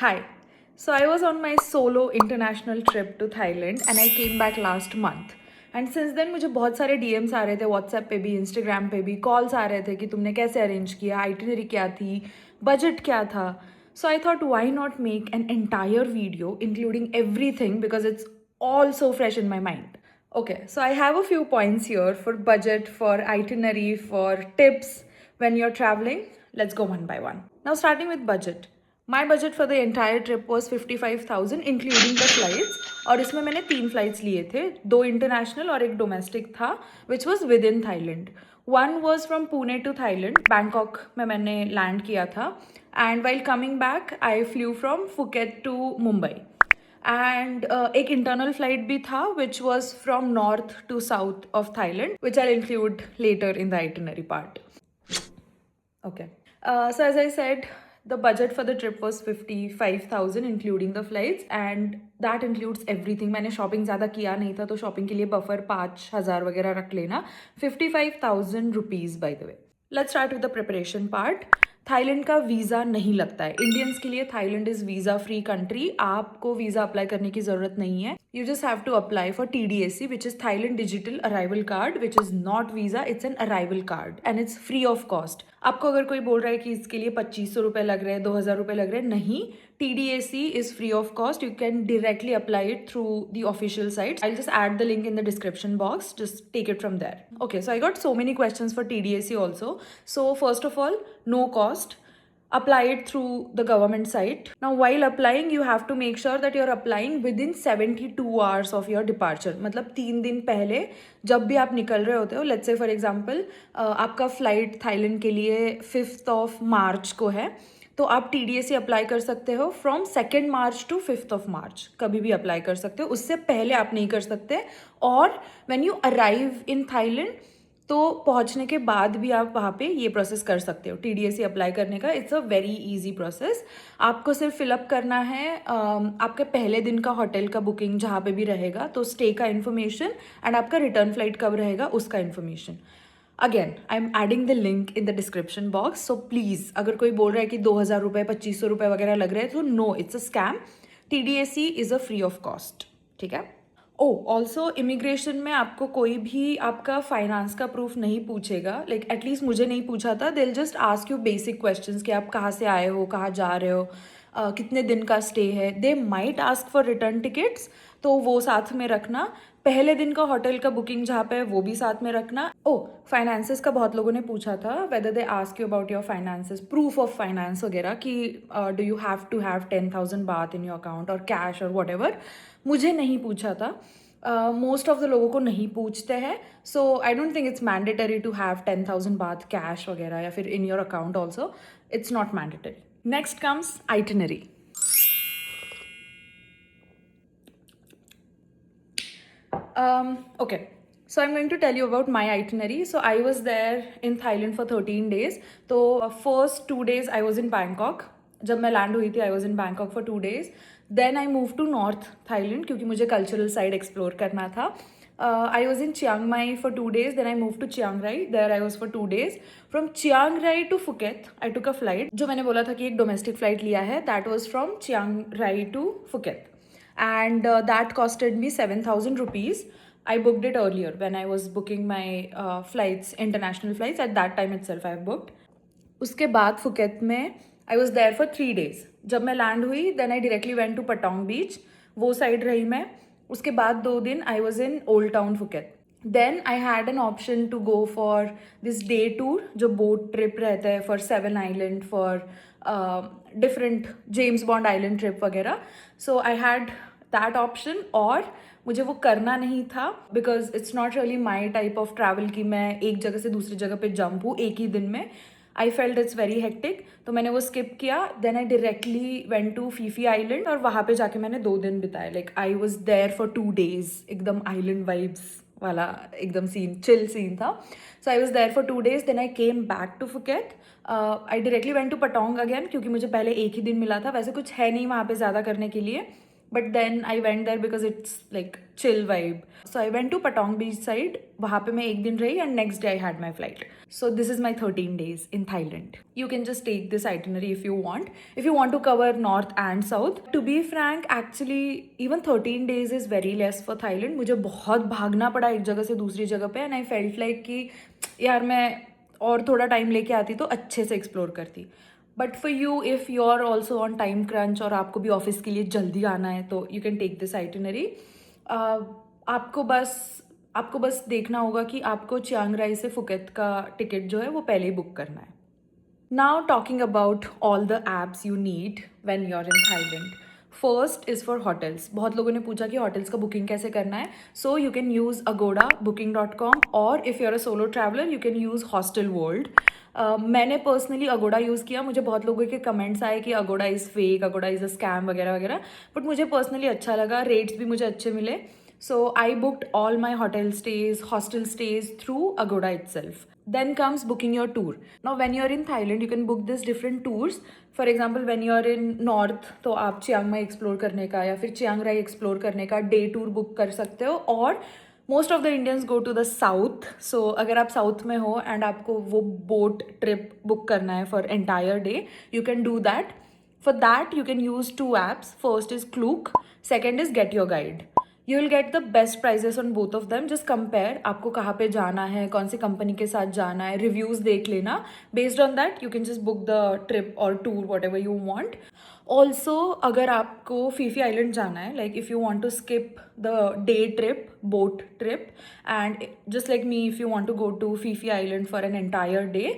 Hi. So I was on my solo international trip to Thailand and I came back last month. And since then मुझे बहुत सारे DMs आ रहे थे WhatsApp पे भी, Instagram पे भी, कॉल्स आ रहे थे कि तुमने कैसे अरेंज किया, आइटिनरी क्या थी, बजट क्या था. So I thought why not make an entire video including everything because it's all so fresh in my mind. Okay, so I have a few points here for budget, for itinerary, for tips when you're traveling. Let's go one by one. Now, starting with budget. My budget for the entire trip was 55,000 including the flights. और इसमें मैंने 3 flights लिए थे, 2 international और एक domestic था, which was within Thailand. One was from Pune to Thailand, Bangkok में मैंने लैंड किया था. And while coming back I flew from Phuket to Mumbai. And एक इंटरनल फ्लाइट भी था which was from north to south of Thailand, which I include later in the itinerary part. Okay. So as I said, the budget for the trip was 55,000 including the flights and that includes everything. मैंने shopping ज़्यादा किया नहीं था तो shopping के लिए buffer 5,000 वगैरह रख लेना. 55,000 rupees by the way. Let's start with the preparation part. Thailand का वीज़ा नहीं लगता है इंडियंस के लिए. Thailand is visa free country. आपको वीज़ा अप्लाई करने की ज़रूरत नहीं है. You just have to apply for TDSC, which is Thailand Digital Arrival Card, which is not visa, it's an arrival card and it's free of cost. आपको अगर कोई बोल रहा है कि इसके लिए 2500 रुपये लग रहे हैं, 2000 रुपये लग रहे हैं, नहीं. TDSC is free of cost. You can directly apply it through the official sites. I'll just add the link in the description box. Just take it from there. Okay, so I got so many questions for TDSC also. So first of all, no cost. Apply it through the government site. Now while applying you have to make sure that you're applying within 72 hours of your departure. मतलब 3 दिन पहले जब भी आप निकल रहे होते हो, let's say for example आपका फ्लाइट थाईलैंड के लिए 5th of March को है, तो आप TDSC अप्लाई कर सकते हो from 2nd March to 5th of March. कभी भी अप्लाई कर सकते हो, उससे पहले आप नहीं कर सकते. और when you arrive in Thailand तो पहुंचने के बाद भी आप वहाँ पे ये प्रोसेस कर सकते हो TDSC अप्लाई करने का. It's a very easy process. आपको सिर्फ फिलअप करना है आपके पहले दिन का होटल का बुकिंग जहाँ पे भी रहेगा, तो स्टे का इन्फॉर्मेशन एंड आपका रिटर्न फ्लाइट कब रहेगा उसका information. Again I am adding the link in the description box. So please अगर कोई बोल रहा है कि 2,000 रुपये 2,500 रुपये वगैरह लग रहे हैं, तो no, it's a scam. TDSC is a free of cost. ठीक है. ऑल्सो इमिग्रेशन में आपको कोई भी आपका फाइनेंस का प्रूफ नहीं पूछेगा. लाइक एटलीस्ट मुझे नहीं पूछा था. They will just ask you basic questions कि आप कहाँ से आए हो, कहाँ जा रहे हो, कितने दिन का स्टे है. They might ask for return tickets, तो वो साथ में रखना. पहले दिन का होटल का बुकिंग जहाँ पे है वो भी साथ में रखना. फाइनेंसेस का बहुत लोगों ने पूछा था, whether they ask you about your finances, proof of finance वगैरह, कि do you have to have 10,000 baht in your account और कैश और वट एवर. मुझे नहीं पूछा था. मोस्ट ऑफ द लोगों को नहीं पूछते हैं. So I don't think it's mandatory to have 10,000 baht cash वगैरह या फिर in your account also. It's not mandatory. Next comes itinerary. Okay, so I'm going to tell you about my itinerary. So I was there in Thailand for 13 days. So first 2 days I was in Bangkok. जब मैं land हुई थी I was in Bangkok for 2 days. Then I moved to North Thailand क्योंकि मुझे cultural side explore करना था. I was in Chiang Mai for 2 days. Then I moved to Chiang Rai. There I was for 2 days. From Chiang Rai to Phuket, I took a flight. जो मैंने बोला था कि एक डोमेस्टिक फ्लाइट लिया है, that was from Chiang Rai to Phuket. And that costed me 7,000 rupees. I booked it earlier when I was booking my flights, international flights. At that time itself I booked. उसके बाद Phuket में I was there for 3 days. जब मैं land हुई then I directly went to Patong Beach. वो side रही मैं. उसके बाद 2 दिन I was in Old Town Phuket. Then I had an option to go for this day tour, जो boat trip रहता है for 7 island, for different James Bond island trip वगैरह. So I had that option. और मुझे वो करना नहीं था because it's not really my type of travel कि मैं एक जगह से दूसरी जगह पे जंप हूँ एक ही दिन में. I felt it's very hectic, तो मैंने वो स्किप किया. Then I directly went to Phi Phi island और वहाँ पे जाके मैंने 2 दिन बिताए. Like I was there for 2 days. एकदम आइलैंड वाइब्स वाला एकदम सीन, चिल सीन था. So I was there for 2 days. Then I came back to Phuket. I directly went to Patong again क्योंकि मुझे पहले एक ही दिन मिला था. वैसे कुछ है नहीं वहाँ पे ज़्यादा करने के लिए. But then I went there because it's like chill vibe. So I went to Patong beach side. वहाँ पे मैं एक दिन रही and next day I had my flight. So this is my 13 days in Thailand. You can just take this itinerary if you want. If you want to cover north and south. To be frank, actually even 13 days is very less for Thailand. मुझे बहुत भागना पड़ा एक जगह से दूसरी जगह पे and I felt like कि यार मैं और थोड़ा टाइम लेके आती तो अच्छे से एक्सप्लोर करती. But for you if you are also on time crunch और आपको भी ऑफिस के लिए जल्दी आना है तो you can take this itinerary. आपको बस देखना होगा कि आपको चियांग राई से फुकेत का टिकट जो है वो पहले ही बुक करना है. Now talking about all the apps you need when you are in Thailand. First is for hotels. बहुत लोगों ने पूछा कि होटल्स का बुकिंग कैसे करना है. So you can use Agoda, booking.com, और if you are a solo traveller you can use hostel world. मैंने पर्सनली अगोडा यूज़ किया. मुझे बहुत लोगों के कमेंट्स आए कि Agoda is fake, Agoda is a scam वगैरह वगैरह. बट मुझे पर्सनली अच्छा लगा. रेट्स भी मुझे अच्छे मिले. So I booked all my hotel stays, hostel stays through Agoda itself. Then comes booking your tour. Now when you're in Thailand, you can book these different tours. For example, when you're in North, तो आप Chiang Mai explore करने का या फिर Chiang राई explore करने का day tour book कर सकते हो. और most of the Indians go to the south. So अगर आप साउथ में हो एंड आपको वो बोट ट्रिप बुक करना है for entire day, you can do that. For that, you can use two apps. First is Klook, second is Get Your Guide. You will get the best prices on both of them. Just compare आपको कहाँ पे जाना है, कौन सी company के साथ जाना है, रिव्यूज़ देख लेना. Based on that, you can just book the trip or tour, whatever you want. Also, अगर आपको फीफी आइलैंड जाना है, like if you want to skip the day trip, boat trip, and just like me, if you want to go to Fifi Island for an entire day,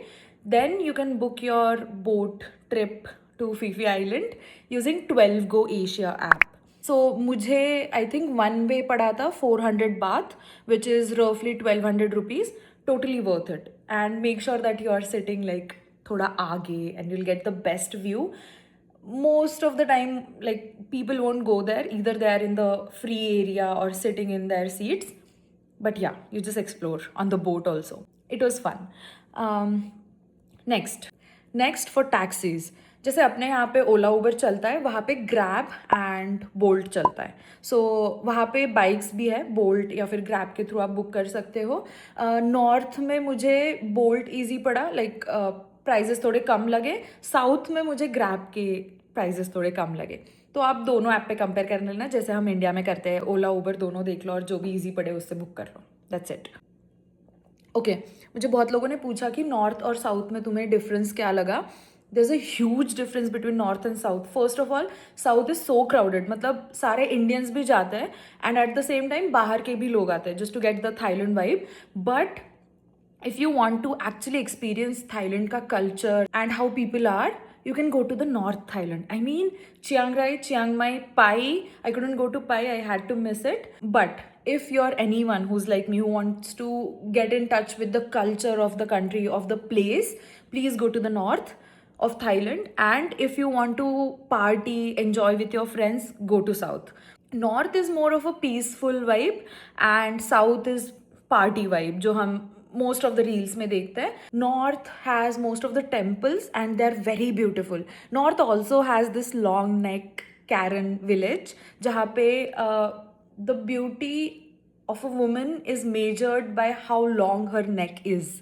then you can book your boat trip to Fifi Island using 12 Go Asia app. सो मुझे I think one way पड़ा था 400 bath which is रफली 1200 rupees. Totally worth it. And make sure that you are sitting like थोड़ा आगे and you'll get the best view. Most of the time, like, people won't go there. Either they are in the free area or sitting in their seats. But yeah, you just explore on the boat also. It was fun. Next for taxis. जैसे अपने यहाँ पे ओला उबर चलता है, वहाँ पे grab and bolt चलता है. सो वहाँ पे बाइक्स भी है. बोल्ट या फिर ग्रैब के थ्रू आप बुक कर सकते हो. नॉर्थ में मुझे बोल्ट ईजी पड़ा. लाइक प्राइजेस थोड़े कम लगे. साउथ में मुझे ग्रैब के प्राइजेस थोड़े कम लगे. तो आप दोनों ऐप पे कंपेयर कर लेना जैसे हम इंडिया में करते हैं. ओला उबर दोनों देख लो और जो भी ईजी पड़े उससे बुक कर लो. That's it. ओके, मुझे बहुत लोगों ने पूछा कि नॉर्थ और साउथ में तुम्हें डिफरेंस क्या लगा. There's a huge difference between north and south. First of all, south is so crowded. मतलब सारे इंडियंस भी जाते हैं and at the same time बाहर के भी लोग आते हैं just to get the Thailand vibe. But if you want to actually experience Thailand ka culture and how people are, you can go to the North Thailand. I mean, Chiang Rai, Chiang Mai, Pai. I couldn't go to Pai. I had to miss it. But if you're anyone who's like me who wants to get in touch with the culture of the country, of the place, please go to the North of Thailand. And if you want to party, enjoy with your friends, go to South. North is more of a peaceful vibe and South is party vibe जो हम most of the reels में देखते हैं. North has most of the temples and they're very beautiful. North also has this long neck Karen village जहाँ पे the beauty of a woman is measured by how long her neck is.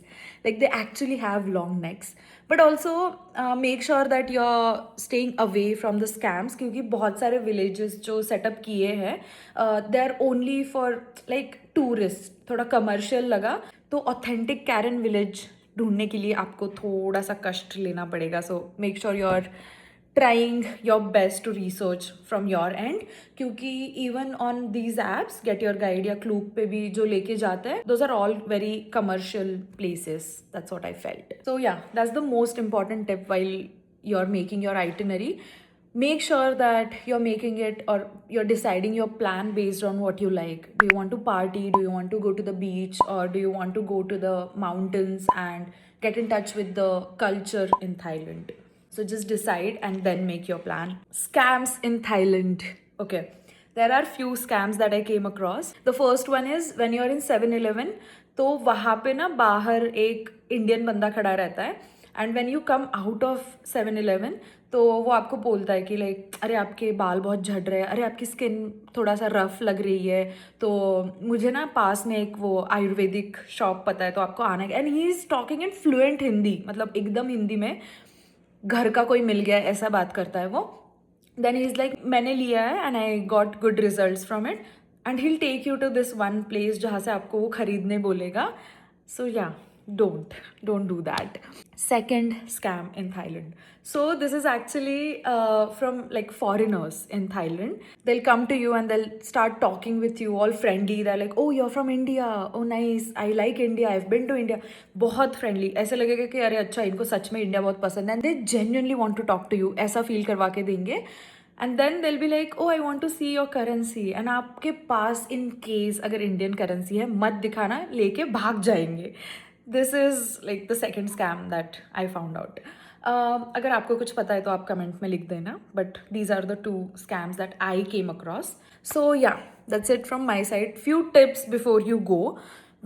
Like they actually have long necks. But also make sure that you're staying away from the scams क्योंकि बहुत सारे villages जो setup किए हैं they're only for like tourists. थोड़ा commercial लगा. तो authentic Karen village ढूंढने के लिए आपको थोड़ा सा कष्ट लेना पड़ेगा. So make sure you are trying your best to research from your end क्योंकि even on these apps get your guide या क्लूक पे भी जो लेके जाते हैं those are all very commercial places. That's what I felt. So yeah that's the most important tip while you are making your itinerary. Make sure that you're making it or you're deciding your plan based on what you like. Do you want to party? Do you want to go to the beach? Or do you want to go to the mountains and get in touch with the culture in Thailand? So just decide and then make your plan. Scams in Thailand. Okay. There are few scams that I came across. The first one is when you're in 7-Eleven, तो वहाँ पे ना बाहर एक Indian बंदा खड़ा रहता है. And when you come out of 7-Eleven, तो वो आपको बोलता है कि लाइक अरे आपके बाल बहुत झड़ रहे हैं, अरे आपकी स्किन थोड़ा सा रफ लग रही है, तो मुझे ना पास में एक वो आयुर्वेदिक शॉप पता है, तो आपको आना है। And he is talking in fluent Hindi, मतलब एकदम हिंदी में, घर का कोई मिल गया ऐसा बात करता है वो। देन ही इज़ लाइक मैंने लिया है and I got good results from it, and he will take you to this one place जहाँ से आपको वो खरीदने बोलेगा. So yeah, don't do that. Second scam in Thailand. So this is actually from like foreigners in Thailand. They'll come to you and they'll start talking with you all friendly. They're like, oh, you're from India. Oh, nice. I like India. I've been to India. बहुत friendly. ऐसे लगेगा कि अरे अच्छा इनको सच में India बहुत पसंद है. And they genuinely want to talk to you. ऐसा feel करवा के देंगे. And then they'll be like oh I want to see your currency, and आपके पास इन केस अगर इंडियन करेंसी है मत दिखाना, लेके भाग जाएंगे. This is like the second scam that I found out. अगर आपको कुछ पता है तो आप कमेंट में लिख देना, but these are the two scams that I came across. So yeah, that's it from my side. Few tips before you go.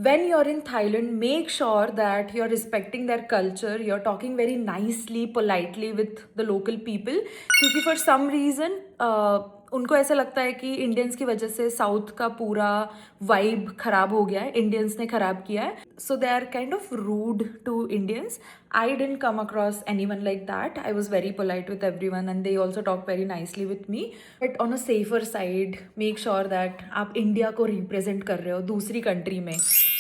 When you're in Thailand, make sure that you're respecting their culture, you're talking very nicely, politely with the local people, क्योंकि for some reason उनको ऐसा लगता है कि Indians की वजह से south का पूरा वाइब खराब हो गया है, इंडियंस ने खराब किया है. So they are kind of rude to Indians. I didn't come across anyone like that. I was very polite with everyone and they also talked very nicely with me. But on a safer side, make sure that आप India को represent कर रहे हो दूसरी country में.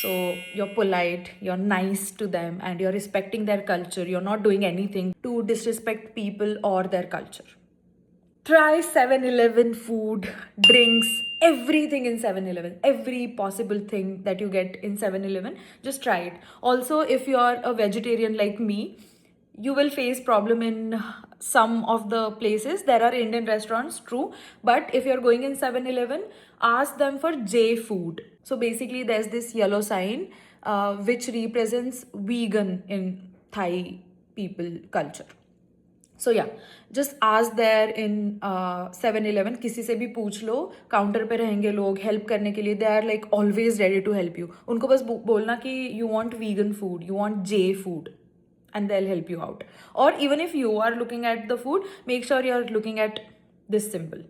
So you're polite, you're nice to them and you're respecting their culture. You're not doing anything to disrespect people or their culture. Try 7-Eleven food, drinks, everything in 7-Eleven. Every possible thing that you get in 7-Eleven, just try it. Also, if you are a vegetarian like me, you will face problem in some of the places. There are Indian restaurants, true, but if you're going in 7-Eleven, ask them for J food. So basically there's this yellow sign which represents vegan in Thai people culture. सो या, just ask there in 7-Eleven, किसी से भी पूछ लो, counter पे रहेंगे लोग help करने के लिए. They are like always ready to help you. उनको बस बोलना कि you want vegan food, you want J food, and they'll help you out. Or even if you are looking at the food, make sure you're looking at this symbol.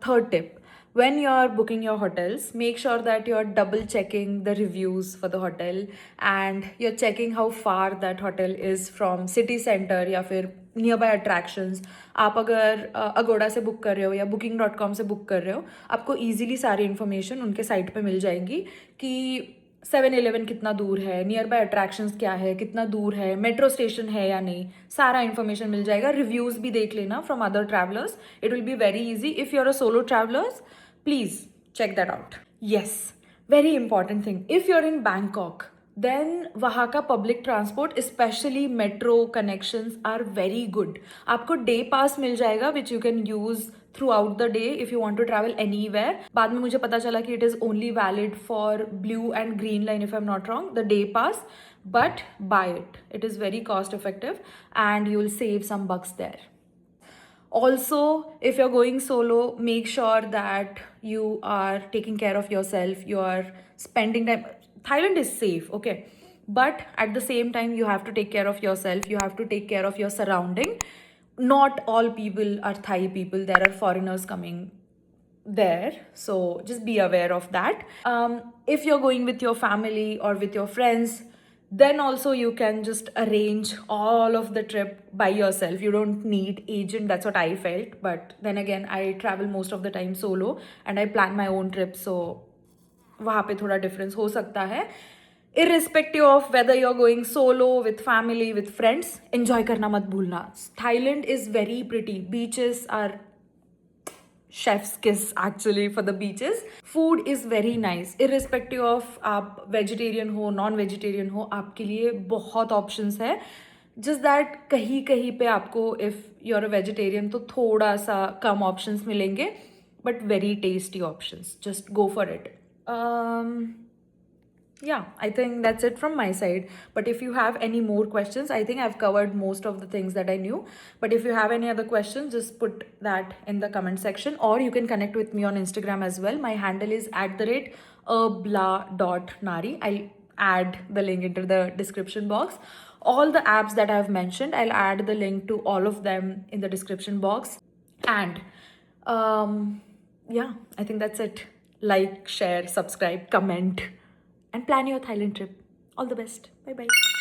Third tip, when you're booking your hotels, make sure that you're double checking the reviews for the hotel and you're checking how far that hotel is from city center या फिर near attractions. आप अगर अगोड़ा से book कर रहे हो या booking.com से बुक कर रहे हो, आपको ईजिली सारी इन्फॉर्मेशन उनके साइट पे मिल जाएंगी कि 7-Eleven कितना दूर है, नियर बाय अट्रैक्शंस क्या है, कितना दूर है, मेट्रो स्टेशन है या नहीं, सारा इन्फॉर्मेशन मिल जाएगा. रिव्यूज़ भी देख लेना from other travellers. It will be very easy. If you are a solo travellers, please check that out. Yes, very important thing. If you're in Bangkok, then वहाँ का public transport specially metro connections are very good. आपको day pass मिल जाएगा which you can use throughout the day if you want to travel anywhere. बाद में मुझे पता चला कि it is only valid for blue and green line if I am not wrong, the day pass. But buy it. It is very cost effective and you will save some bucks there. Also, if you're going solo, make sure that you are taking care of yourself. You are spending time. Thailand is safe, okay? But at the same time, you have to take care of yourself. You have to take care of your surrounding. Not all people are Thai people. There are foreigners coming there. So just be aware of that. If you're going with your family or with your friends, then also you can just arrange all of the trip by yourself. You don't need agent. That's what I felt. But then again, I travel most of the time solo and I plan my own trip. So वहाँ पे थोड़ा difference हो सकता है. Irrespective of whether you're going solo, with family, with friends, enjoy करना मत भूलना. Thailand is very pretty. Beaches are chef's kiss actually for the beaches. Food is very nice irrespective of आप vegetarian हो non vegetarian हो, आपके लिए बहुत options है. just that कहीं कहीं पे आपको if you're a vegetarian तो थोड़ा सा कम options मिलेंगे, but very tasty options. just go for it. Yeah, I think that's it from my side. But if you have any more questions, I think I've covered most of the things that I knew. But if you have any other questions, just put that in the comment section, or you can connect with me on Instagram as well. My handle is @abla.nari. I'll add the link into the description box. all the apps that I've mentioned. I'll add the link to all of them in the description box. And yeah, I think that's it. Like, share, subscribe, comment, and plan your Thailand trip. All the best. Bye bye.